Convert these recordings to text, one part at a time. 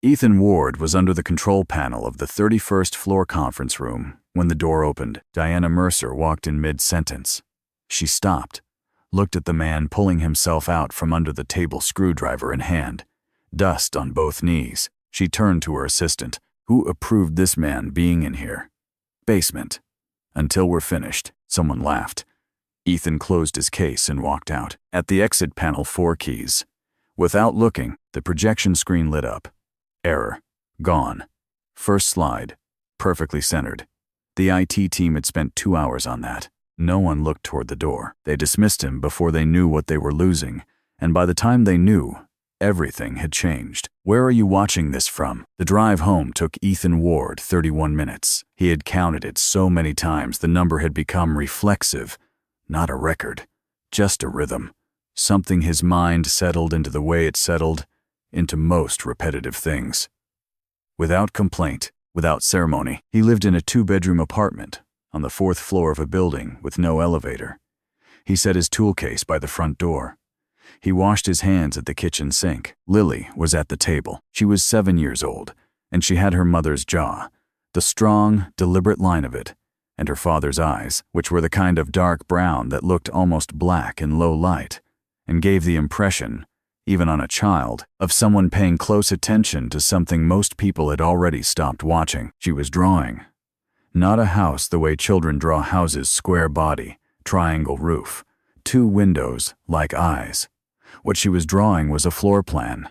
Ethan Ward was under the control panel of the 31st floor conference room when the door opened. Diana Mercer walked in mid-sentence. She stopped, looked at the man pulling himself out from under the table, screwdriver in hand, dust on both knees. She turned to her assistant. Who approved this man being in here? Basement. Until we're finished. Someone laughed. Ethan closed his case and walked out. At the exit panel, 4 keys. Without looking, the projection screen lit up. Error. Gone. First slide. Perfectly centered. The IT team had spent 2 hours on that. No one looked toward the door. They dismissed him before they knew what they were losing, and by the time they knew, everything had changed. Where are you watching this from? The drive home took Ethan Ward 31 minutes. He had counted it so many times the number had become reflexive, not a record, just a rhythm. Something his mind settled into the way it settled into most repetitive things. Without complaint, without ceremony, he lived in a 2-bedroom apartment on the 4th floor of a building with no elevator. He set his tool case by the front door. He washed his hands at the kitchen sink. Lily was at the table. She was 7 years old, and she had her mother's jaw, the strong, deliberate line of it, and her father's eyes, which were the kind of dark brown that looked almost black in low light, and gave the impression, even on a child, of someone paying close attention to something most people had already stopped watching. She was drawing. Not a house the way children draw houses: square body, triangle roof, 2 windows like eyes. What she was drawing was a floor plan.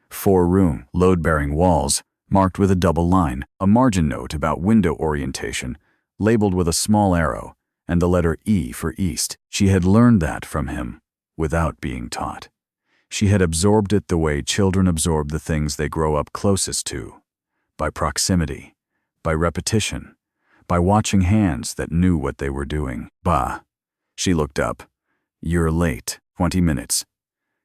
4-room, load-bearing walls, marked with a double line, a margin note about window orientation, labeled with a small arrow, and the letter E for east. She had learned that from him, without being taught. She had absorbed it the way children absorb the things they grow up closest to, by proximity, by repetition, by watching hands that knew what they were doing. Bah. She looked up. You're late. 20 minutes.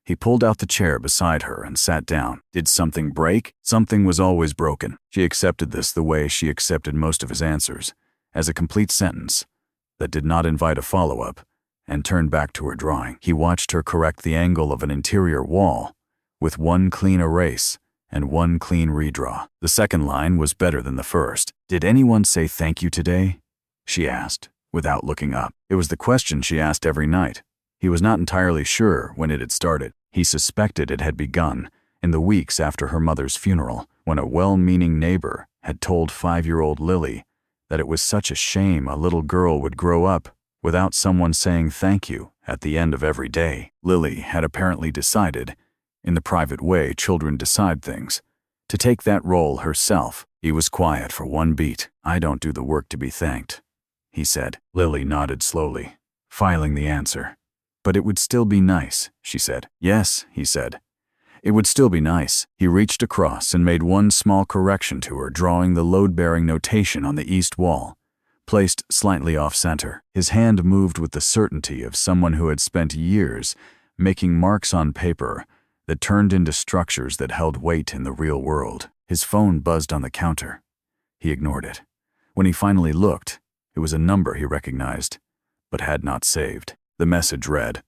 He pulled out the chair beside her and sat down. Did something break? Something was always broken. She accepted this the way she accepted most of his answers, as a complete sentence that did not invite a follow-up, and turned back to her drawing. He watched her correct the angle of an interior wall, with 1 clean erase and 1 clean redraw. The second line was better than the first. Did anyone say thank you today? She asked, without looking up. It was the question she asked every night. He was not entirely sure when it had started. He suspected it had begun in the weeks after her mother's funeral, when a well-meaning neighbor had told 5-year-old Lily that it was such a shame a little girl would grow up without someone saying thank you at the end of every day. Lily had apparently decided, in the private way children decide things, to take that role herself. He was quiet for 1 beat. I don't do the work to be thanked, he said. Lily nodded slowly, filing the answer. But it would still be nice, she said. Yes, he said. It would still be nice. He reached across and made 1 small correction to her, drawing the load-bearing notation on the east wall, placed slightly off-center. His hand moved with the certainty of someone who had spent years making marks on paper that turned into structures that held weight in the real world. His phone buzzed on the counter. He ignored it. When he finally looked, it was a number he recognized, but had not saved. The message read,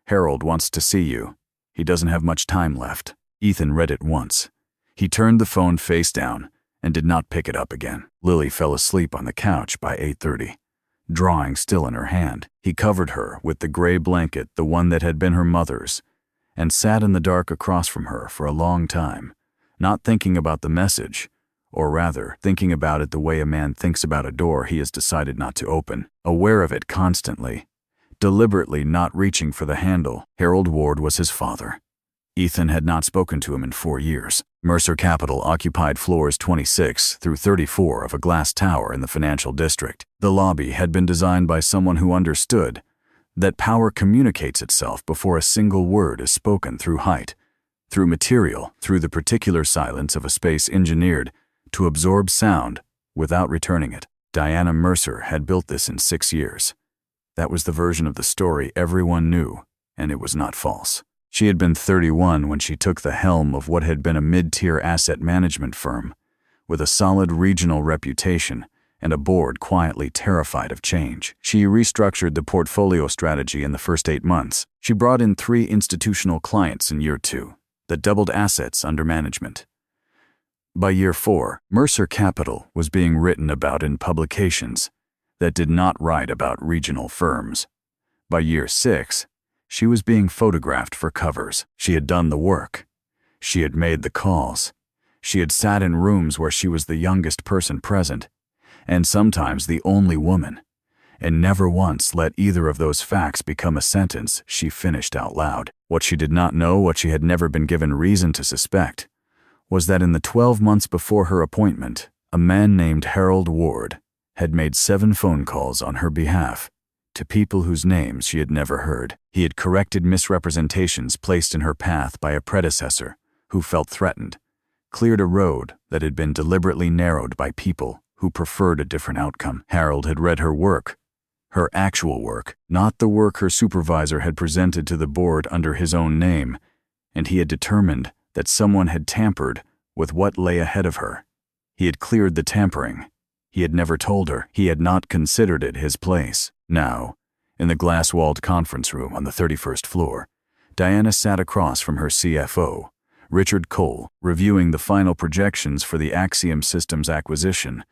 Harold wants to see you. He doesn't have much time left. Ethan read it once. He turned the phone face down and did not pick it up again. Lily fell asleep on the couch by 8:30, drawing still in her hand. He covered her with the gray blanket, the one that had been her mother's, and sat in the dark across from her for a long time, not thinking about the message, or rather, thinking about it the way a man thinks about a door he has decided not to open, aware of it constantly, deliberately not reaching for the handle. Harold Ward was his father. Ethan had not spoken to him in 4 years. Mercer Capital occupied floors 26 through 34 of a glass tower in the financial district. The lobby had been designed by someone who understood that power communicates itself before a single word is spoken, through height, through material, through the particular silence of a space engineered to absorb sound without returning it. Diana Mercer had built this in 6 years. That was the version of the story everyone knew, and it was not false. She had been 31 when she took the helm of what had been a mid-tier asset management firm, with a solid regional reputation and a board quietly terrified of change. She restructured the portfolio strategy in the first 8 months. She brought in 3 institutional clients in year 2 that doubled assets under management. By year 4, Mercer Capital was being written about in publications that did not write about regional firms. By year 6, she was being photographed for covers. She had done the work. She had made the calls. She had sat in rooms where she was the youngest person present, and sometimes the only woman, and never once let either of those facts become a sentence she finished out loud. What she did not know, what she had never been given reason to suspect, was that in the 12 months before her appointment, a man named Harold Ward had made 7 phone calls on her behalf to people whose names she had never heard. He had corrected misrepresentations placed in her path by a predecessor who felt threatened, cleared a road that had been deliberately narrowed by people who preferred a different outcome. Harold had read her work, her actual work, not the work her supervisor had presented to the board under his own name, and he had determined that someone had tampered with what lay ahead of her. He had cleared the tampering. He had never told her. He had not considered it his place. Now, in the glass-walled conference room on the 31st floor, Diana sat across from her CFO, Richard Cole, reviewing the final projections for the Axiom Systems acquisition,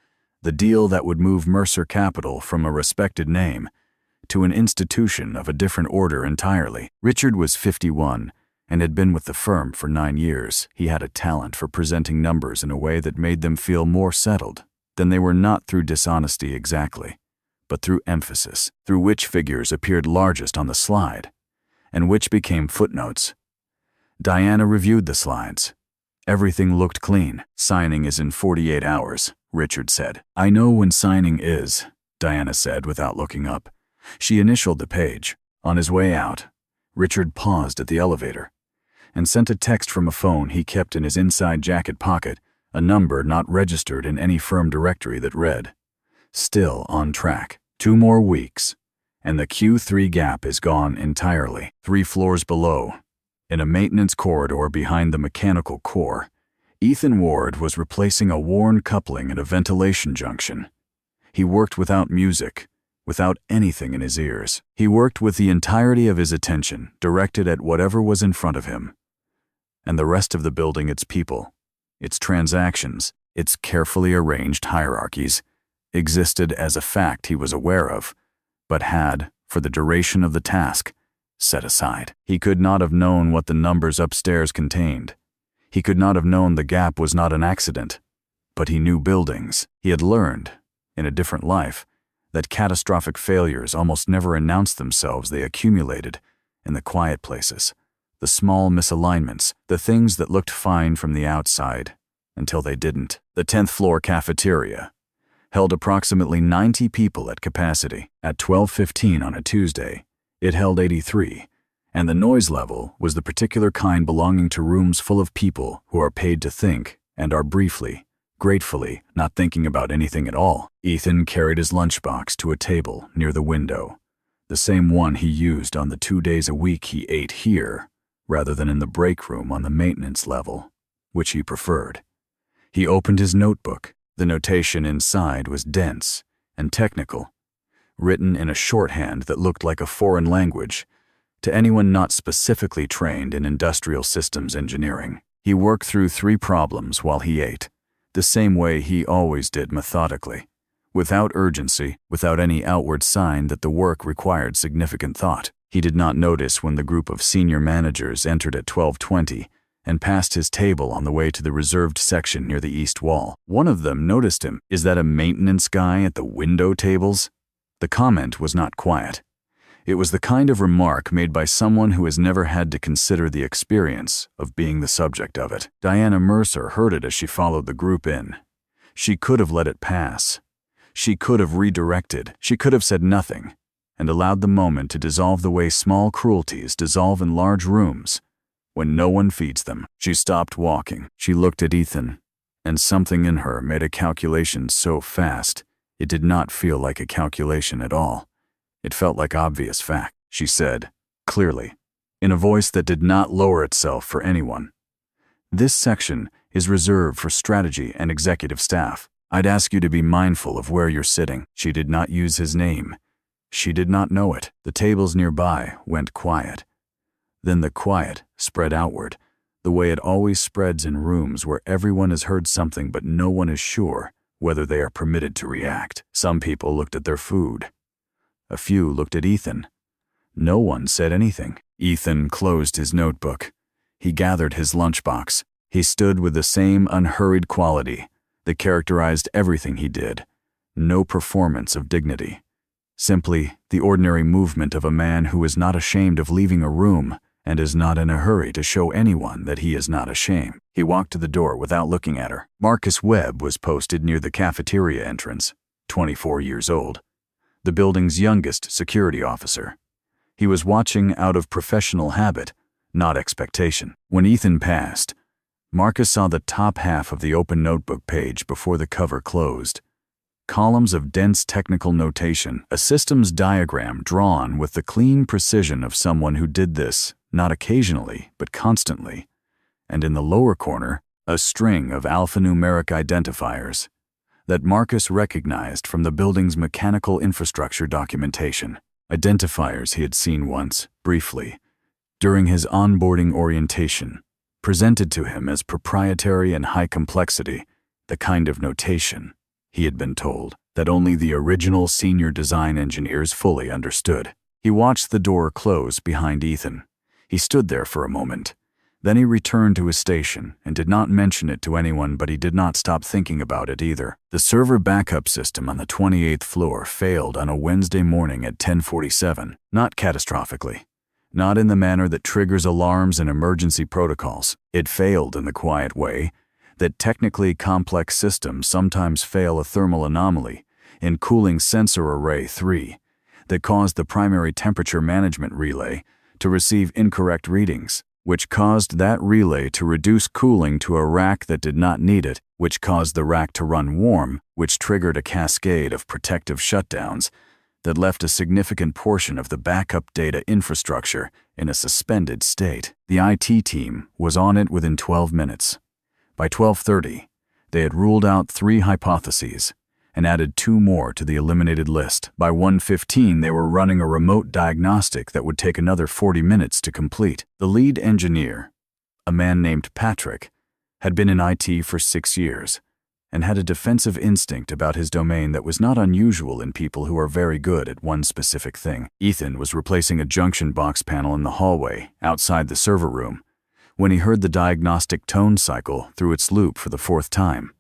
the deal that would move Mercer Capital from a respected name to an institution of a different order entirely. Richard was 51 and had been with the firm for 9 years. He had a talent for presenting numbers in a way that made them feel more settled than they were, not through dishonesty exactly, but through emphasis, through which figures appeared largest on the slide and which became footnotes. Diana reviewed the slides. Everything looked clean. Signing is in 48 hours, Richard said. I know when signing is, Diana said without looking up. She initialed the page. On his way out, Richard paused at the elevator and sent a text from a phone he kept in his inside jacket pocket, a number not registered in any firm directory that read, "Still on track. 2 more weeks, and the Q3 gap is gone entirely." 3 floors below, in a maintenance corridor behind the mechanical core, Ethan Ward was replacing a worn coupling at a ventilation junction. He worked without music, without anything in his ears. He worked with the entirety of his attention directed at whatever was in front of him. And the rest of the building, its people, its transactions, its carefully arranged hierarchies, existed as a fact he was aware of, but had, for the duration of the task, set aside. He could not have known what the numbers upstairs contained. He could not have known the gap was not an accident, but he knew buildings. He had learned, in a different life, that catastrophic failures almost never announced themselves. They accumulated in the quiet places, the small misalignments, the things that looked fine from the outside until they didn't. The 10th floor cafeteria held approximately 90 people at capacity. At 12:15 on a Tuesday, it held 83, and the noise level was the particular kind belonging to rooms full of people who are paid to think and are briefly, gratefully, not thinking about anything at all. Ethan carried his lunchbox to a table near the window, the same one he used on the 2 days a week he ate here, rather than in the break room on the maintenance level, which he preferred. He opened his notebook. The notation inside was dense and technical, written in a shorthand that looked like a foreign language to anyone not specifically trained in industrial systems engineering. He worked through 3 problems while he ate, the same way he always did, methodically, without urgency, without any outward sign that the work required significant thought. He did not notice when the group of senior managers entered at 12:20 and passed his table on the way to the reserved section near the east wall. One of them noticed him. "Is that a maintenance guy at the window tables?" The comment was not quiet. It was the kind of remark made by someone who has never had to consider the experience of being the subject of it. Diana Mercer heard it as she followed the group in. She could have let it pass. She could have redirected. She could have said nothing and allowed the moment to dissolve the way small cruelties dissolve in large rooms when no one feeds them. She stopped walking. She looked at Ethan, and something in her made a calculation so fast it did not feel like a calculation at all. It felt like obvious fact. She said, clearly, in a voice that did not lower itself for anyone, "This section is reserved for strategy and executive staff. I'd ask you to be mindful of where you're sitting." She did not use his name. She did not know it. The tables nearby went quiet. Then the quiet spread outward. the way it always spreads in rooms where everyone has heard something but no one is sure whether they are permitted to react. Some people looked at their food. A few looked at Ethan. No one said anything. Ethan closed his notebook. He gathered his lunchbox. He stood with the same unhurried quality that characterized everything he did. No performance of dignity. Simply the ordinary movement of a man who is not ashamed of leaving a room and is not in a hurry to show anyone that he is not ashamed. He walked to the door without looking at her. Marcus Webb was posted near the cafeteria entrance, 24 years old, the building's youngest security officer. He was watching out of professional habit, not expectation. When Ethan passed, Marcus saw the top half of the open notebook page before the cover closed. Columns of dense technical notation, a systems diagram drawn with the clean precision of someone who did this, not occasionally, but constantly. And in the lower corner, a string of alphanumeric identifiers that Marcus recognized from the building's mechanical infrastructure documentation. Identifiers he had seen once, briefly, during his onboarding orientation, presented to him as proprietary and high complexity, the kind of notation, he had been told, that only the original senior design engineers fully understood. He watched the door close behind Ethan. He stood there for a moment. Then he returned to his station and did not mention it to anyone, but he did not stop thinking about it either. The server backup system on the 28th floor failed on a Wednesday morning at 10:47, not catastrophically, not in the manner that triggers alarms and emergency protocols. It failed in the quiet way that technically complex systems sometimes fail, a thermal anomaly in cooling sensor array 3 that caused the primary temperature management relay to receive incorrect readings, which caused that relay to reduce cooling to a rack that did not need it, which caused the rack to run warm, which triggered a cascade of protective shutdowns that left a significant portion of the backup data infrastructure in a suspended state. The IT team was on it within 12 minutes. By 12:30, they had ruled out 3 hypotheses and added 2 more to the eliminated list. By 1:15, they were running a remote diagnostic that would take another 40 minutes to complete. The lead engineer, a man named Patrick, had been in IT for 6 years and had a defensive instinct about his domain that was not unusual in people who are very good at one specific thing. Ethan was replacing a junction box panel in the hallway outside the server room when he heard the diagnostic tone cycle through its loop for the 4th time.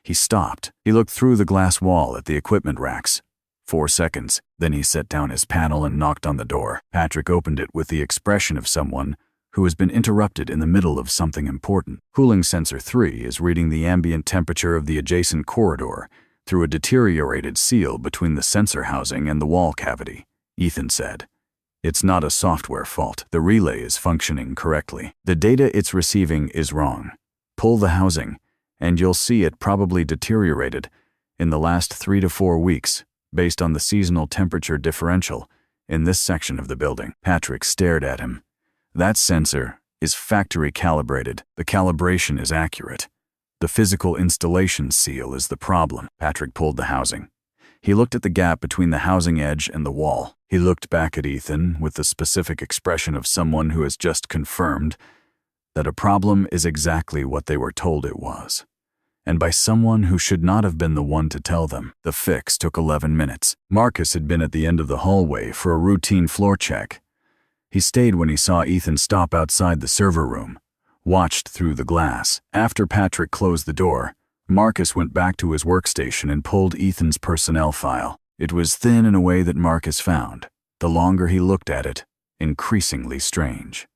He stopped. He looked through the glass wall at the equipment racks. 4 seconds. Then he set down his panel and knocked on the door. Patrick opened it with the expression of someone who has been interrupted in the middle of something important. Cooling sensor 3 is reading the ambient temperature of the adjacent corridor through a deteriorated seal between the sensor housing and the wall cavity, Ethan said. It's not a software fault. The relay is functioning correctly. The data it's receiving is wrong. Pull the housing, and you'll see it probably deteriorated in the last 3 to 4 weeks based on the seasonal temperature differential in this section of the building. Patrick stared at him. That sensor is factory calibrated. The calibration is accurate. The physical installation seal is the problem. Patrick pulled the housing. He looked at the gap between the housing edge and the wall. He looked back at Ethan with the specific expression of someone who has just confirmed that a problem is exactly what they were told it was, and by someone who should not have been the one to tell them. The fix took 11 minutes. Marcus had been at the end of the hallway for a routine floor check. He stayed when he saw Ethan stop outside the server room, watched through the glass. After Patrick closed the door, Marcus went back to his workstation and pulled Ethan's personnel file. It was thin in a way that Marcus found, the longer he looked at it, increasingly strange.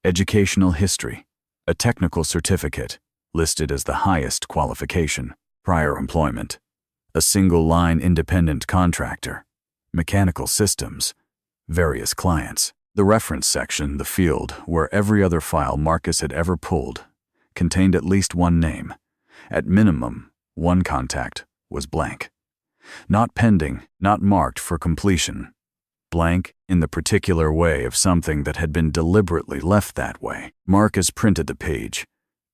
Educational history, a technical certificate, listed as the highest qualification, prior employment, a single-line independent contractor, mechanical systems, various clients. The reference section, the field where every other file Marcus had ever pulled, contained at least one name. At minimum, one contact was blank. Not pending, not marked for completion. Blank in the particular way of something that had been deliberately left that way. Marcus printed the page.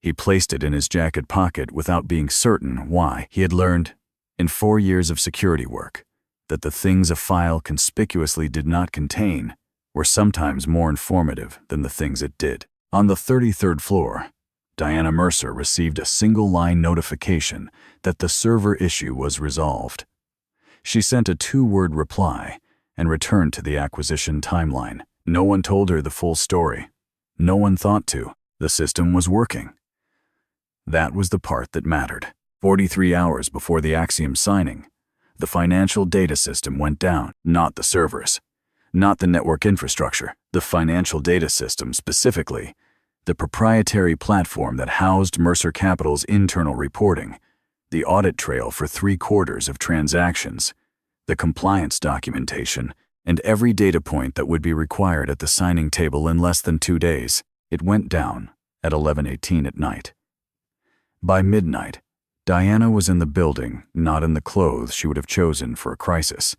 He placed it in his jacket pocket without being certain why. He had learned, in 4 years of security work, that the things a file conspicuously did not contain were sometimes more informative than the things it did. On the 33rd floor, Diana Mercer received a single-line notification that the server issue was resolved. She sent a 2-word reply and returned to the acquisition timeline. No one told her the full story. No one thought to. The system was working. That was the part that mattered. 43 hours before the Axiom signing, the financial data system went down, not the servers, not the network infrastructure. The financial data system specifically, the proprietary platform that housed Mercer Capital's internal reporting, the audit trail for 3/4 of transactions, the compliance documentation, and every data point that would be required at the signing table in less than 2 days. It went down at 11:18 at night. By midnight, Diana was in the building, not in the clothes she would have chosen for a crisis,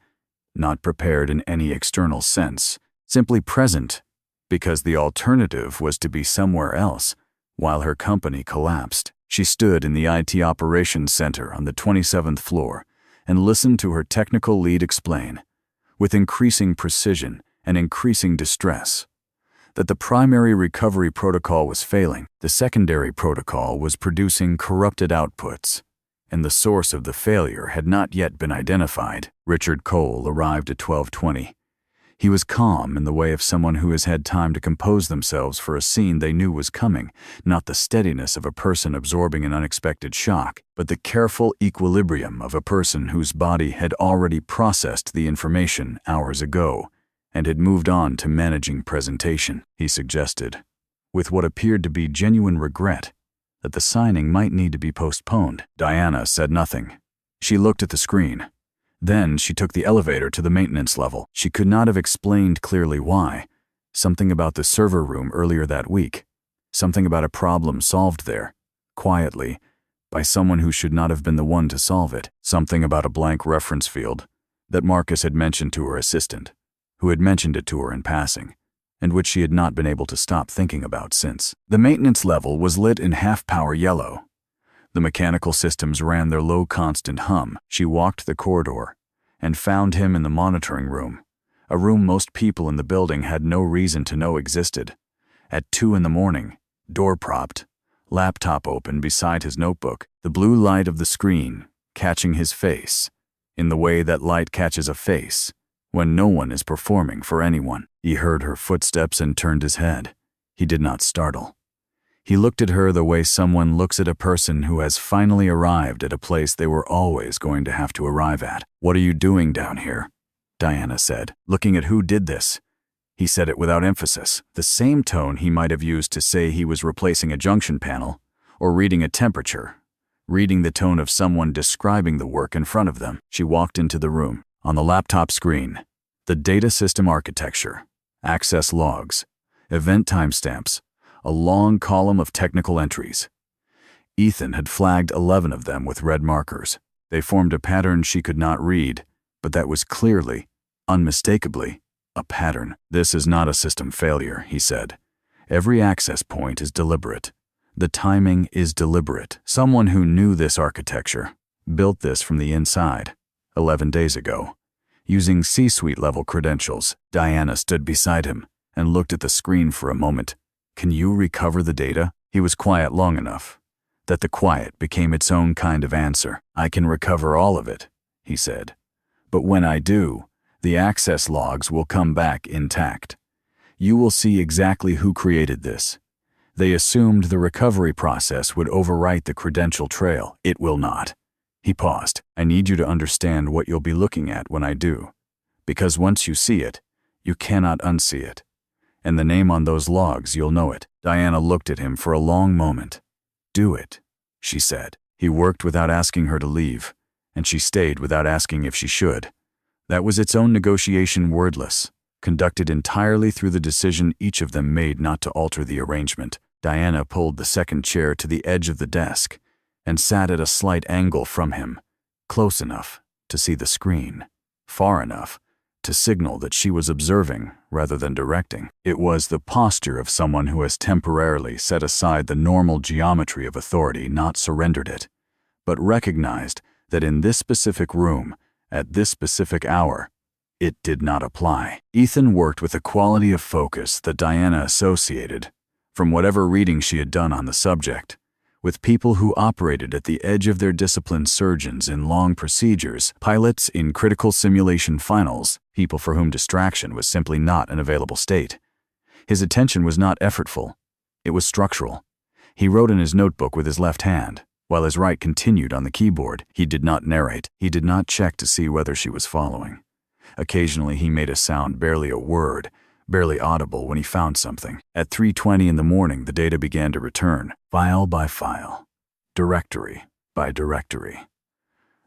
not prepared in any external sense, simply present, because the alternative was to be somewhere else while her company collapsed. She stood in the IT operations center on the 27th floor and listened to her technical lead explain, with increasing precision and increasing distress, that the primary recovery protocol was failing, the secondary protocol was producing corrupted outputs, and the source of the failure had not yet been identified. Richard Cole arrived at 12:20. He was calm in the way of someone who has had time to compose themselves for a scene they knew was coming, not the steadiness of a person absorbing an unexpected shock, but the careful equilibrium of a person whose body had already processed the information hours ago and had moved on to managing presentation. He suggested, with what appeared to be genuine regret, that the signing might need to be postponed. Diana said nothing. She looked at the screen. Then she took the elevator to the maintenance level. She could not have explained clearly why. Something about the server room earlier that week. Something about a problem solved there, quietly, by someone who should not have been the one to solve it. Something about a blank reference field that Marcus had mentioned to her assistant, who had mentioned it to her in passing, and which she had not been able to stop thinking about since. The maintenance level was lit in half-power yellow. The mechanical systems ran their low constant hum. She walked the corridor and found him in the monitoring room, a room most people in the building had no reason to know existed. At 2 a.m, door propped, laptop open beside his notebook, the blue light of the screen catching his face, in the way that light catches a face when no one is performing for anyone. He heard her footsteps and turned his head. He did not startle. He looked at her the way someone looks at a person who has finally arrived at a place they were always going to have to arrive at. "What are you doing down here?" Diana said, looking at who did this. He said it without emphasis, the same tone he might have used to say he was replacing a junction panel or reading a temperature, reading the tone of someone describing the work in front of them. She walked into the room. On the laptop screen, the data system architecture, access logs, event timestamps, a long column of technical entries. Ethan had flagged 11 of them with red markers. They formed a pattern she could not read, but that was clearly, unmistakably, a pattern. "This is not a system failure," he said. "Every access point is deliberate. The timing is deliberate. Someone who knew this architecture built this from the inside, 11 days ago, using C-suite level credentials." Diana stood beside him and looked at the screen for a moment. "Can you recover the data?" He was quiet long enough that the quiet became its own kind of answer. "I can recover all of it," he said. "But when I do, the access logs will come back intact. You will see exactly who created this. They assumed the recovery process would overwrite the credential trail. It will not." He paused. "I need you to understand what you'll be looking at when I do, because once you see it, you cannot unsee it. And the name on those logs, you'll know it." Diana looked at him for a long moment. "Do it," she said. He worked without asking her to leave, and she stayed without asking if she should. That was its own negotiation, wordless, conducted entirely through the decision each of them made not to alter the arrangement. Diana pulled the second chair to the edge of the desk and sat at a slight angle from him, close enough to see the screen, far enough to signal that she was observing rather than directing. It was the posture of someone who has temporarily set aside the normal geometry of authority, not surrendered it, but recognized that in this specific room, at this specific hour, it did not apply. Ethan worked with a quality of focus that Diana associated, From whatever reading she had done on the subject, with people who operated at the edge of their discipline, surgeons in long procedures, pilots in critical simulation finals, people for whom distraction was simply not an available state. His attention was not effortful. It was structural. He wrote in his notebook with his left hand, while his right continued on the keyboard. He did not narrate. He did not check to see whether she was following. Occasionally he made a sound, barely a word, barely audible when he found something. At 3:20 in the morning, the data began to return, file by file, directory by directory.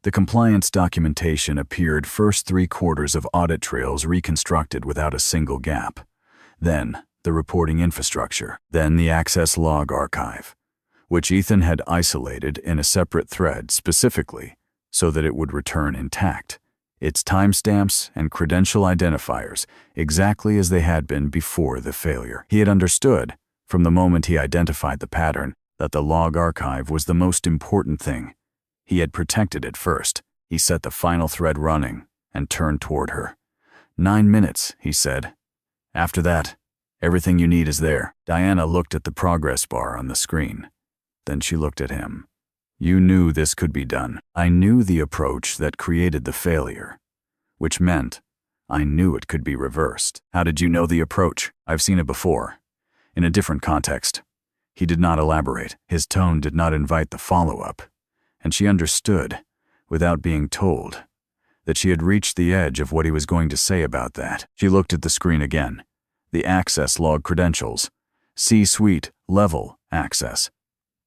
The compliance documentation appeared, first 3/4 of audit trails reconstructed without a single gap. Then the reporting infrastructure. Then the access log archive, which Ethan had isolated in a separate thread specifically so that it would return intact. Its timestamps and credential identifiers exactly as they had been before the failure. He had understood, from the moment he identified the pattern, that the log archive was the most important thing. He had protected it first. He set the final thread running and turned toward her. 9 minutes, he said. After that, everything you need is there. Diana looked at the progress bar on the screen. Then she looked at him. You knew this could be done. I knew the approach that created the failure, which meant I knew it could be reversed. How did you know the approach? I've seen it before, in a different context. He did not elaborate. His tone did not invite the follow-up, and she understood, without being told, that she had reached the edge of what he was going to say about that. She looked at the screen again. The access log credentials. C-suite level access.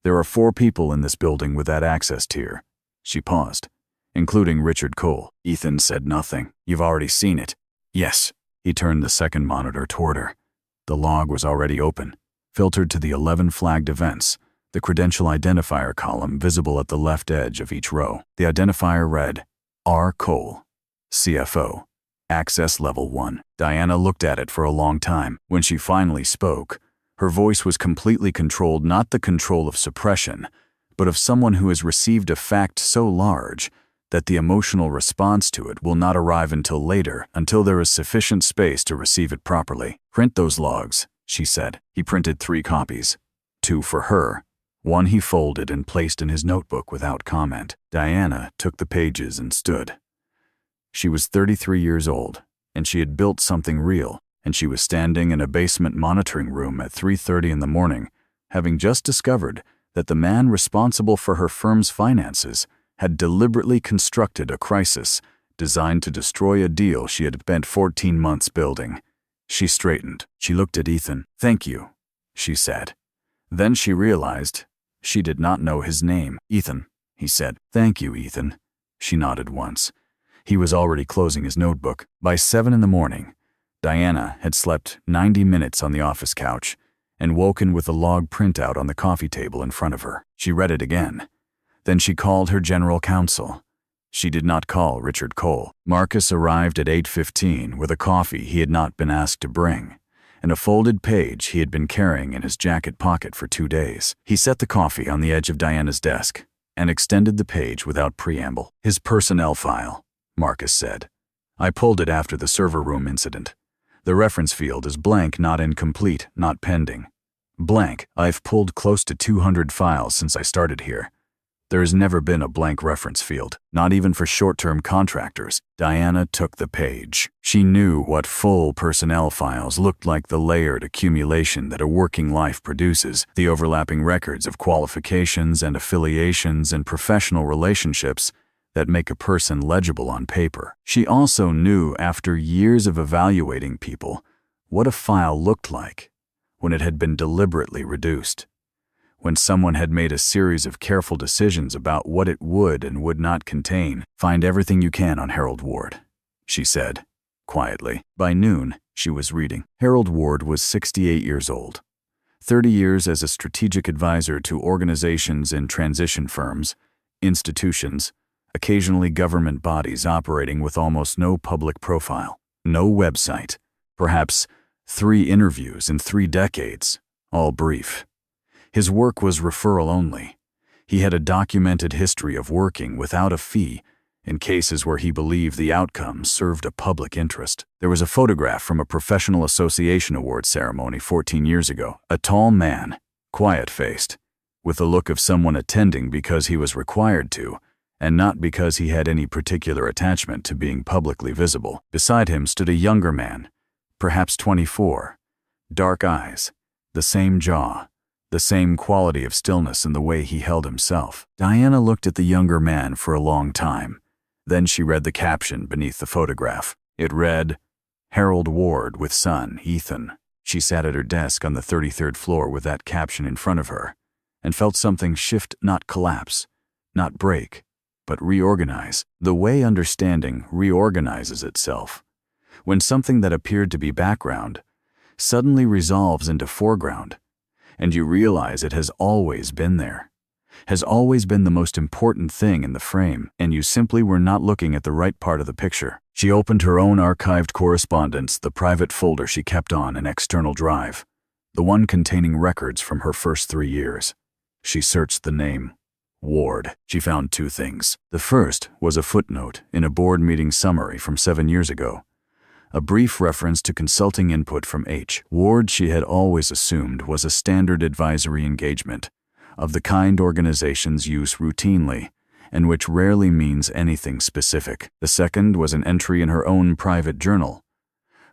There are 4 people in this building with that access tier. She paused, including Richard Cole. Ethan said nothing. You've already seen it. Yes. He turned the second monitor toward her. The log was already open, filtered to the 11 flagged events, the credential identifier column visible at the left edge of each row. The identifier read, R. Cole, CFO, access level 1. Diana looked at it for a long time. When she finally spoke, her voice was completely controlled, not the control of suppression, but of someone who has received a fact so large that the emotional response to it will not arrive until later, until there is sufficient space to receive it properly. Print those logs, she said. He printed 3 copies, 2 for her. 1 he folded and placed in his notebook without comment. Diana took the pages and stood. She was 33 years old, and she had built something real. And she was standing in a basement monitoring room at 3:30 in the morning, having just discovered that the man responsible for her firm's finances had deliberately constructed a crisis designed to destroy a deal she had spent 14 months building. She straightened. She looked at Ethan. Thank you, she said. Then she realized she did not know his name. Ethan, he said. Thank you, Ethan. She nodded once. He was already closing his notebook. By 7 in the morning, Diana had slept 90 minutes on the office couch and woken with a log printout on the coffee table in front of her. She read it again. Then she called her general counsel. She did not call Richard Cole. Marcus arrived at 8:15 with a coffee he had not been asked to bring and a folded page he had been carrying in his jacket pocket for 2 days. He set the coffee on the edge of Diana's desk and extended the page without preamble. His personnel file, Marcus said. I pulled it after the server room incident. The reference field is blank, not incomplete, not pending. Blank. I've pulled close to 200 files since I started here. There has never been a blank reference field, not even for short-term contractors. Diana took the page. She knew what full personnel files looked like, the layered accumulation that a working life produces, the overlapping records of qualifications and affiliations and professional relationships that make a person legible on paper. She also knew, after years of evaluating people, what a file looked like when it had been deliberately reduced, when someone had made a series of careful decisions about what it would and would not contain. Find everything you can on Harold Ward, she said, quietly. By noon, she was reading. Harold Ward was 68 years old, 30 years as a strategic advisor to organizations and transition firms, institutions, occasionally government bodies operating with almost no public profile, no website, perhaps 3 interviews in 3 decades, all brief. His work was referral only. He had a documented history of working without a fee in cases where he believed the outcome served a public interest. There was a photograph from a professional association awards ceremony 14 years ago. A tall man, quiet-faced, with the look of someone attending because he was required to, and not because he had any particular attachment to being publicly visible. Beside him stood a younger man, perhaps 24, dark eyes, the same jaw, the same quality of stillness in the way he held himself. Diana looked at the younger man for a long time. Then she read the caption beneath the photograph. It read, "Harold Ward with son, Ethan." She sat at her desk on the 33rd floor with that caption in front of her, and felt something shift, not collapse, not break, but reorganize. The way understanding reorganizes itself. When something that appeared to be background suddenly resolves into foreground, and you realize it has always been there, has always been the most important thing in the frame, and you simply were not looking at the right part of the picture. She opened her own archived correspondence, the private folder she kept on an external drive, the one containing records from her first 3 years. She searched the name, Ward. She found 2 things. The first was a footnote in a board meeting summary from 7 years ago, a brief reference to consulting input from H. Ward she had always assumed was a standard advisory engagement, of the kind organizations use routinely, and which rarely means anything specific. The second was an entry in her own private journal,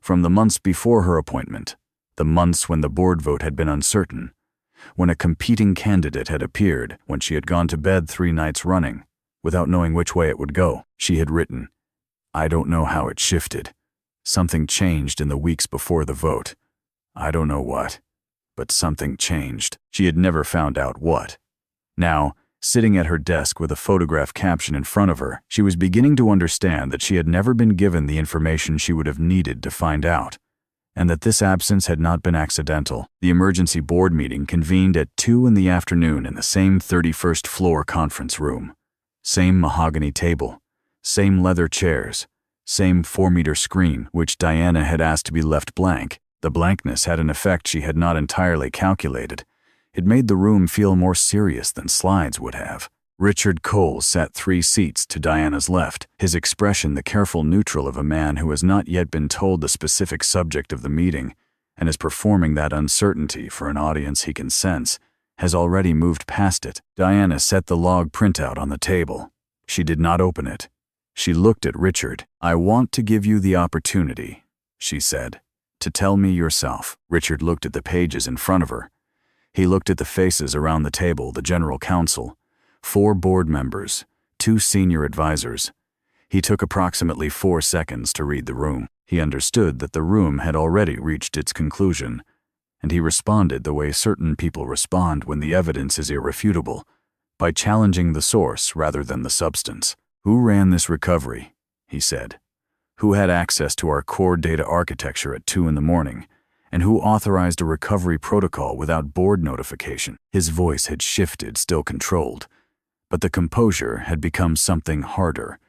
from the months before her appointment, the months when the board vote had been uncertain, when a competing candidate had appeared, when she had gone to bed 3 nights running, without knowing which way it would go. She had written, "I don't know how it shifted. Something changed in the weeks before the vote. I don't know what, but something changed." She had never found out what. Now, sitting at her desk with a photograph caption in front of her, she was beginning to understand that she had never been given the information she would have needed to find out, and that this absence had not been accidental. The emergency board meeting convened at 2 in the afternoon in the same 31st floor conference room. Same mahogany table, same leather chairs, same 4-meter screen, which Diana had asked to be left blank. The blankness had an effect she had not entirely calculated. It made the room feel more serious than slides would have. Richard Cole sat 3 seats to Diana's left, his expression the careful neutral of a man who has not yet been told the specific subject of the meeting and is performing that uncertainty for an audience he can sense, has already moved past it. Diana set the log printout on the table. She did not open it. She looked at Richard. "I want to give you the opportunity," she said, "to tell me yourself." Richard looked at the pages in front of her. He looked at the faces around the table, the general counsel, 4 board members, 2 senior advisors. He took approximately 4 seconds to read the room. He understood that the room had already reached its conclusion, and he responded the way certain people respond when the evidence is irrefutable, by challenging the source rather than the substance. "Who ran this recovery?" he said. "Who had access to our core data architecture at 2 in the morning? And who authorized a recovery protocol without board notification?" His voice had shifted, still controlled, but the composure had become something harder,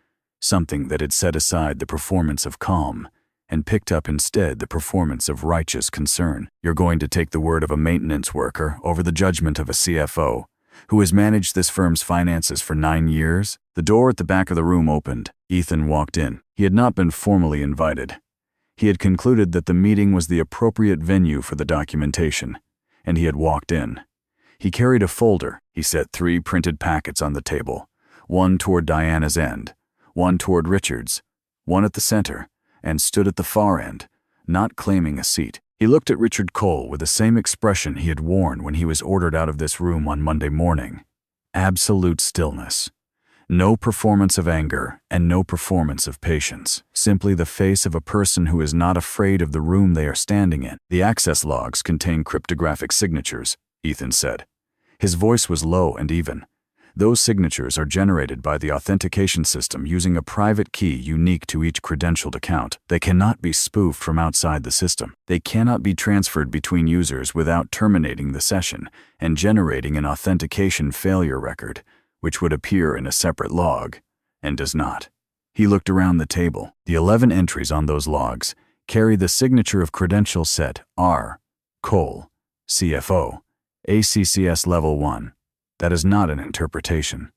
something that had set aside the performance of calm and picked up instead the performance of righteous concern. "You're going to take the word of a maintenance worker over the judgment of a CFO, who has managed this firm's finances for 9 years? The door at the back of the room opened. Ethan walked in. He had not been formally invited. He had concluded that the meeting was the appropriate venue for the documentation, and he had walked in. He carried a folder. He set 3 printed packets on the table, one toward Diana's end, one toward Richard's, one at the center, and stood at the far end, not claiming a seat. He looked at Richard Cole with the same expression he had worn when he was ordered out of this room on Monday morning. Absolute stillness. No performance of anger and no performance of patience. Simply the face of a person who is not afraid of the room they are standing in. "The access logs contain cryptographic signatures," Ethan said. His voice was low and even. "Those signatures are generated by the authentication system using a private key unique to each credentialed account. They cannot be spoofed from outside the system. They cannot be transferred between users without terminating the session and generating an authentication failure record, which would appear in a separate log, and does not." He looked around the table. The 11 entries on those logs carry the signature of credential set R. Cole, CFO, ACCS Level 1. That is not an interpretation.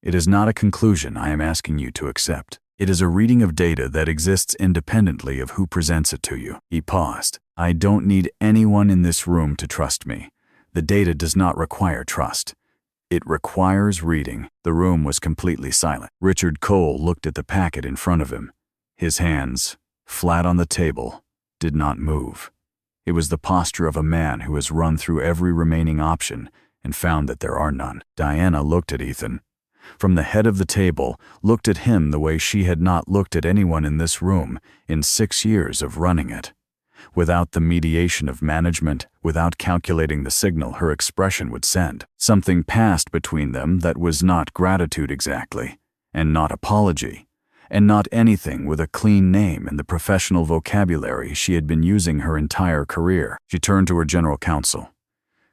It is not a conclusion I am asking you to accept. It is a reading of data that exists independently of who presents it to you." He paused. "I don't need anyone in this room to trust me. The data does not require trust. It requires reading." The room was completely silent. Richard Cole looked at the packet in front of him. His hands, flat on the table, did not move. It was the posture of a man who has run through every remaining option and found that there are none. Diana looked at Ethan. From the head of the table, looked at him the way she had not looked at anyone in this room in 6 years of running it. Without the mediation of management, without calculating the signal her expression would send, something passed between them that was not gratitude exactly, and not apology, and not anything with a clean name in the professional vocabulary she had been using her entire career. She turned to her general counsel.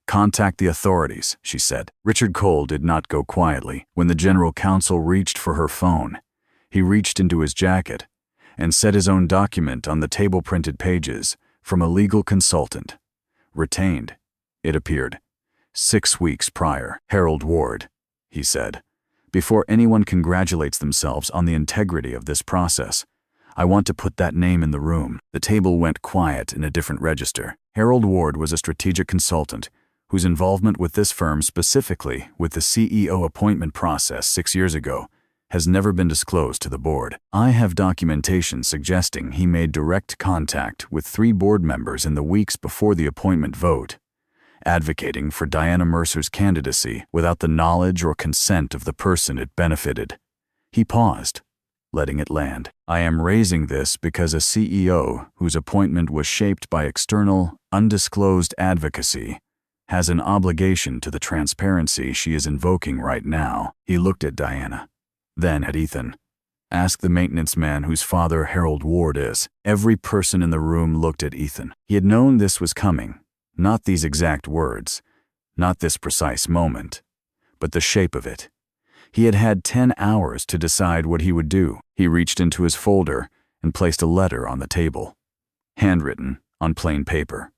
"Contact the authorities," she said. Richard Cole did not go quietly. When the general counsel reached for her phone, he reached into his jacket and set his own document on the table-printed pages from a legal consultant. Retained, it appeared, 6 weeks prior. "Harold Ward," he said, "before anyone congratulates themselves on the integrity of this process, I want to put that name in the room." The table went quiet in a different register. Harold Ward was a strategic consultant whose involvement with this firm, specifically with the CEO appointment process 6 years ago, has never been disclosed to the board. I have documentation suggesting he made direct contact with 3 board members in the weeks before the appointment vote, advocating for Diana Mercer's candidacy without the knowledge or consent of the person it benefited. He paused, letting it land. "I am raising this because a CEO whose appointment was shaped by external, undisclosed advocacy has an obligation to the transparency she is invoking right now." He looked at Diana, then at Ethan. "Ask the maintenance man whose father Harold Ward is." Every person in the room looked at Ethan. He had known this was coming, not these exact words, not this precise moment, but the shape of it. He had had 10 hours to decide what he would do. He reached into his folder and placed a letter on the table, handwritten on plain paper.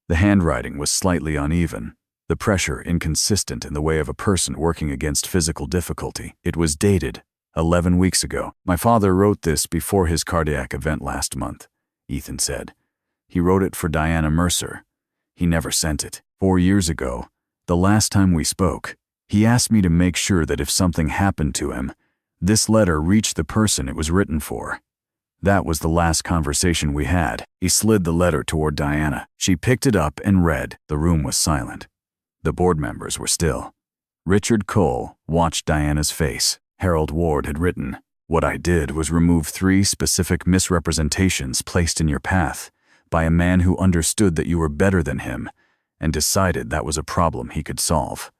The handwriting was slightly uneven, the pressure inconsistent in the way of a person working against physical difficulty. It was dated 11 weeks ago. "My father wrote this before his cardiac event last month," Ethan said. "He wrote it for Diana Mercer. He never sent it. 4 years ago, the last time we spoke, he asked me to make sure that if something happened to him, this letter reached the person it was written for. That was the last conversation we had." He slid the letter toward Diana. She picked it up and read. The room was silent. The board members were still. Richard Cole watched Diana's face. Harold Ward had written, "What I did was remove 3 specific misrepresentations placed in your path by a man who understood that you were better than him and decided that was a problem he could solve.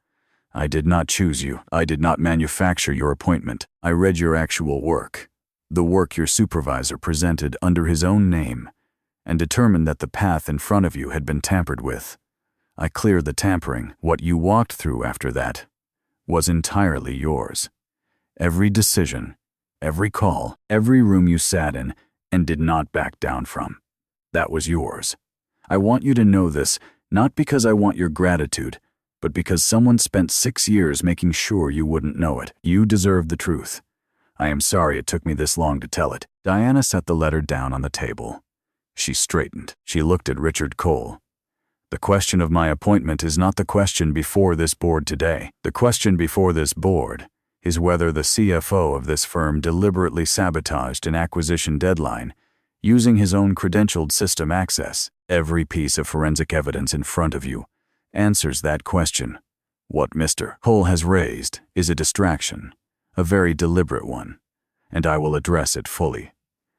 I did not choose you. I did not manufacture your appointment. I read your actual work, the work your supervisor presented under his own name, and determined that the path in front of you had been tampered with. I cleared the tampering. What you walked through after that was entirely yours. Every decision, every call, every room you sat in and did not back down from, that was yours. I want you to know this, not because I want your gratitude, but because someone spent 6 years making sure you wouldn't know it. You deserve the truth. I am sorry it took me this long to tell it." Diana set the letter down on the table. She straightened. She looked at Richard Cole. "The question of my appointment is not the question before this board today. The question before this board is whether the CFO of this firm deliberately sabotaged an acquisition deadline using his own credentialed system access. Every piece of forensic evidence in front of you answers that question. What Mr. Cole has raised is a distraction, a very deliberate one, and I will address it fully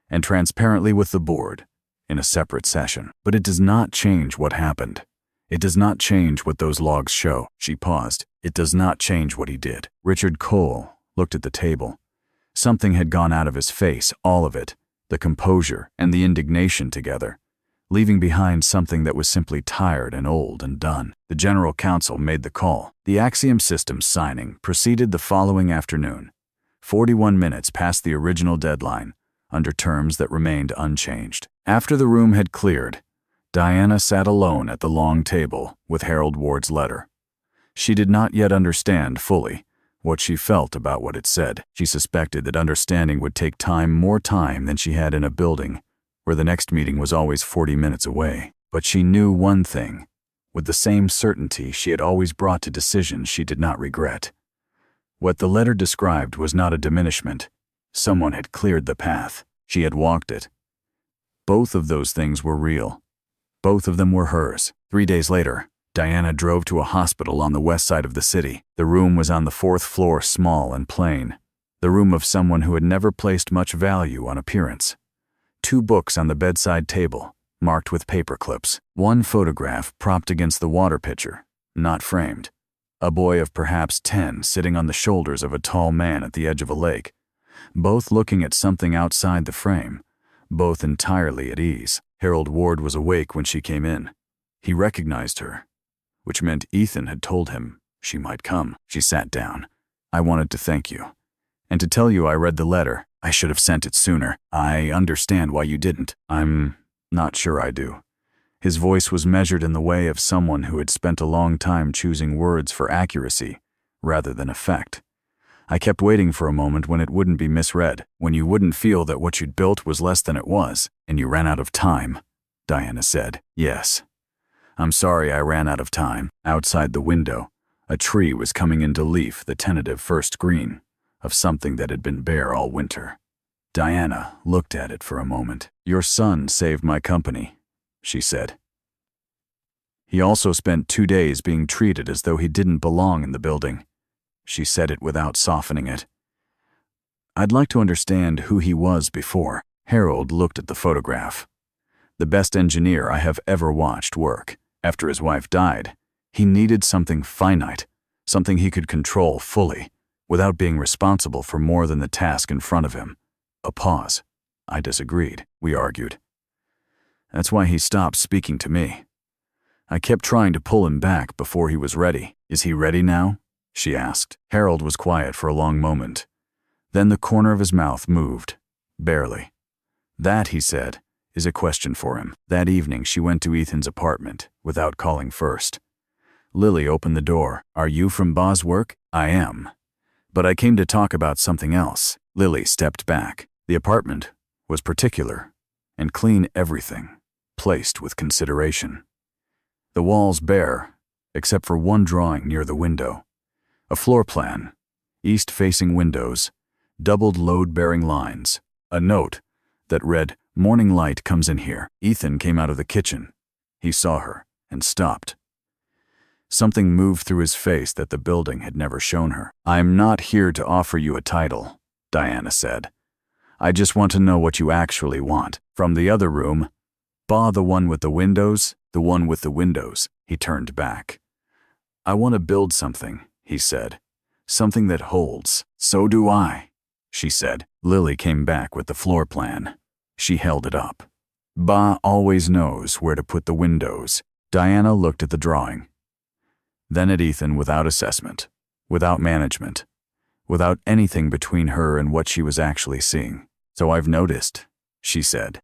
and transparently with the board in a separate session. But it does not change what happened. It does not change what those logs show." She paused. "It does not change what he did." Richard Cole looked at the table. Something had gone out of his face, all of it, the composure and the indignation together, leaving behind something that was simply tired and old and done. The general counsel made the call. The Axiom system signing proceeded the following afternoon, 41 minutes past the original deadline, under terms that remained unchanged. After the room had cleared, Diana sat alone at the long table with Harold Ward's letter. She did not yet understand fully what she felt about what it said. She suspected that understanding would take time, more time than she had in a building where the next meeting was always 40 minutes away. But she knew one thing, with the same certainty she had always brought to decisions she did not regret. What the letter described was not a diminishment. Someone had cleared the path. She had walked it. Both of those things were real. Both of them were hers. 3 days later, Diana drove to a hospital on the west side of the city. The room was on the 4th floor, small and plain. The room of someone who had never placed much value on appearance. 2 books on the bedside table, marked with paper clips. 1 photograph propped against the water pitcher, not framed. A boy of perhaps 10 sitting on the shoulders of a tall man at the edge of a lake, both looking at something outside the frame, both entirely at ease. Harold Ward was awake when she came in. He recognized her, which meant Ethan had told him she might come. She sat down. "I wanted to thank you, and to tell you I read the letter. I should have sent it sooner. I understand why you didn't." "I'm not sure I do." His voice was measured in the way of someone who had spent a long time choosing words for accuracy rather than effect. "I kept waiting for a moment when it wouldn't be misread, when you wouldn't feel that what you'd built was less than it was, and you ran out of time," Diana said. "Yes. I'm sorry I ran out of time." Outside the window, a tree was coming into leaf, the tentative first green of something that had been bare all winter. Diana looked at it for a moment. "Your son saved my company," she said. "He also spent 2 days being treated as though he didn't belong in the building." She said it without softening it. "I'd like to understand who he was before." Harold looked at the photograph. "The best engineer I have ever watched work. After his wife died, he needed something finite, something he could control fully, without being responsible for more than the task in front of him." A pause. I disagreed. We argued. "That's why he stopped speaking to me. I kept trying to pull him back before he was ready." "Is he ready now?" she asked. Harold was quiet for a long moment. Then the corner of his mouth moved, barely. "That," he said, "is a question for him." That evening she went to Ethan's apartment without calling first. Lily opened the door. "Are you from Ba's work?" "I am. But I came to talk about something else." Lily stepped back. The apartment was particular and clean, everything placed with consideration. The walls bare, except for one drawing near the window. A floor plan, east-facing windows, doubled load-bearing lines. A note that read, "Morning light comes in here." Ethan came out of the kitchen. He saw her and stopped. Something moved through his face that the building had never shown her. "I'm not here to offer you a title," Diana said. "I just want to know what you actually want." From the other room, "Ba, the one with the windows?" "The one with the windows." He turned back. "I want to build something," he said. "Something that holds." "So do I," she said. Lily came back with the floor plan. She held it up. "Ba always knows where to put the windows." Diana looked at the drawing, then at Ethan without assessment, without management, without anything between her and what she was actually seeing. "So I've noticed," she said.